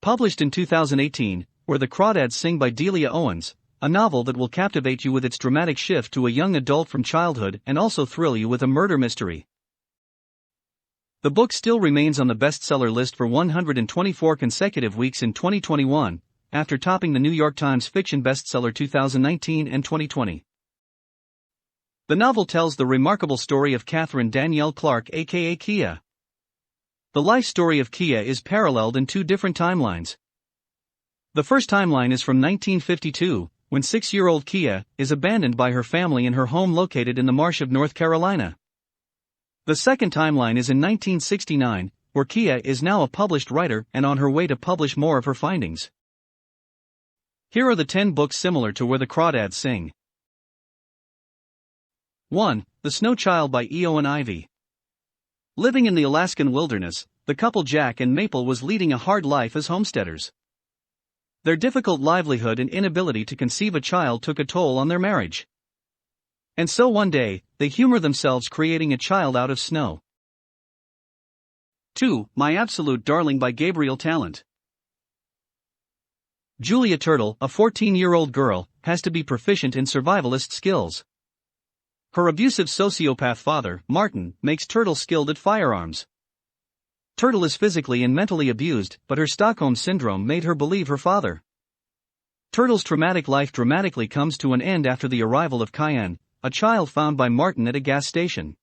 Published in 2018, Where the Crawdads Sing by Delia Owens, a novel that will captivate you with its dramatic shift to a young adult from childhood and also thrill you with a murder mystery. The book still remains on the bestseller list for 124 consecutive weeks in 2021, after topping the New York Times Fiction Bestseller 2019 and 2020. The novel tells the remarkable story of Catherine Danielle Clark aka Kia. The life story of Kia is paralleled in two different timelines. The first timeline is from 1952, when 6-year-old Kia is abandoned by her family in her home located in the marsh of North Carolina. The second timeline is in 1969, where Kia is now a published writer and on her way to publish more of her findings. Here are the 10 books similar to Where the Crawdads Sing. 1. The Snow Child by Eowyn Ivey. Living in the Alaskan wilderness, the couple Jack and Maple was leading a hard life as homesteaders. Their difficult livelihood and inability to conceive a child took a toll on their marriage. And so one day, they humor themselves creating a child out of snow. 2. My Absolute Darling by Gabriel Talent. Julia Turtle, a 14-year-old girl, has to be proficient in survivalist skills. Her abusive sociopath father, Martin, makes Turtle skilled at firearms. Turtle is physically and mentally abused, but her Stockholm Syndrome made her believe her father. Turtle's traumatic life dramatically comes to an end after the arrival of Cayenne, a child found by Martin at a gas station.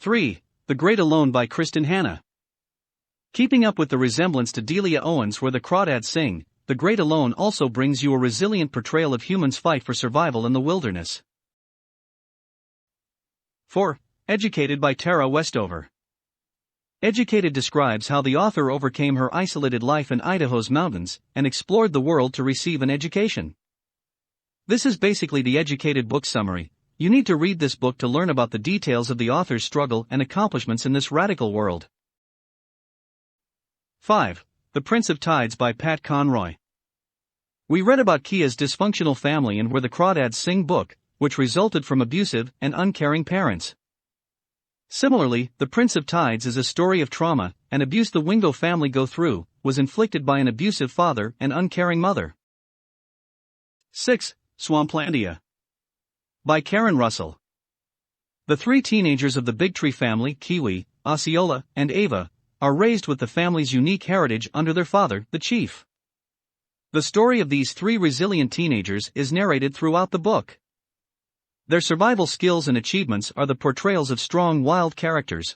3. The Great Alone by Kristen Hanna. Keeping up with the resemblance to Delia Owens' Where the Crawdads Sing, The Great Alone also brings you a resilient portrayal of humans' fight for survival in the wilderness. 4. Educated by Tara Westover. Educated describes how the author overcame her isolated life in Idaho's mountains and explored the world to receive an education. This is basically the Educated book summary. You need to read this book to learn about the details of the author's struggle and accomplishments in this radical world. 5. The Prince of Tides by Pat Conroy. We read about Kia's dysfunctional family in Where the Crawdads Sing book, which resulted from abusive and uncaring parents. Similarly, The Prince of Tides is a story of trauma and abuse the Wingo family go through, was inflicted by an abusive father and uncaring mother. 6. Swamplandia by Karen Russell. The three teenagers of the Bigtree family, Kiwi, Osceola, and Ava, are raised with the family's unique heritage under their father, the chief. The story of these three resilient teenagers is narrated throughout the book. Their survival skills and achievements are the portrayals of strong wild characters.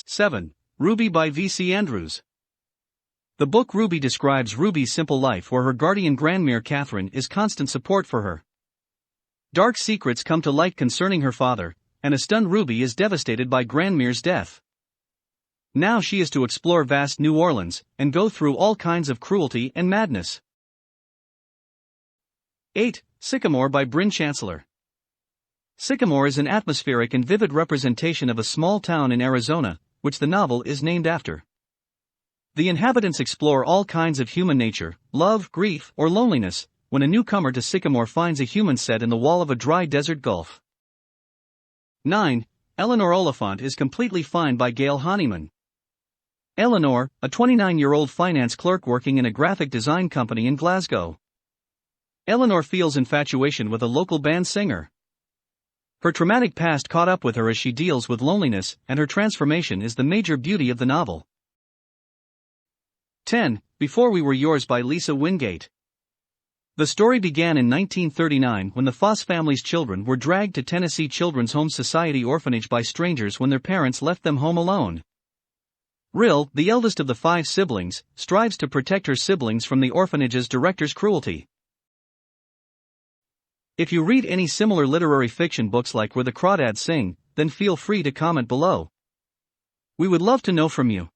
7. Ruby by V.C. Andrews. The book Ruby describes Ruby's simple life where her guardian grandmere Catherine is constant support for her. Dark secrets come to light concerning her father, and a stunned Ruby is devastated by grandmere's death. Now she is to explore vast New Orleans, and go through all kinds of cruelty and madness. 8. Sycamore by Bryn Chancellor. Sycamore is an atmospheric and vivid representation of a small town in Arizona, which the novel is named after. The inhabitants explore all kinds of human nature, love, grief, or loneliness, when a newcomer to Sycamore finds a human set in the wall of a dry desert gulf. 9. Eleanor Oliphant is Completely Fine by Gail Honeyman. Eleanor, a 29-year-old finance clerk working in a graphic design company in Glasgow. Eleanor feels infatuation with a local band singer. Her traumatic past caught up with her as she deals with loneliness, and her transformation is the major beauty of the novel. 10. Before We Were Yours by Lisa Wingate. The story began in 1939 when the Foss family's children were dragged to Tennessee Children's Home Society orphanage by strangers when their parents left them home alone. Rill, the eldest of the 5 siblings, strives to protect her siblings from the orphanage's director's cruelty. If you read any similar literary fiction books like Where the Crawdads Sing, then feel free to comment below. We would love to know from you.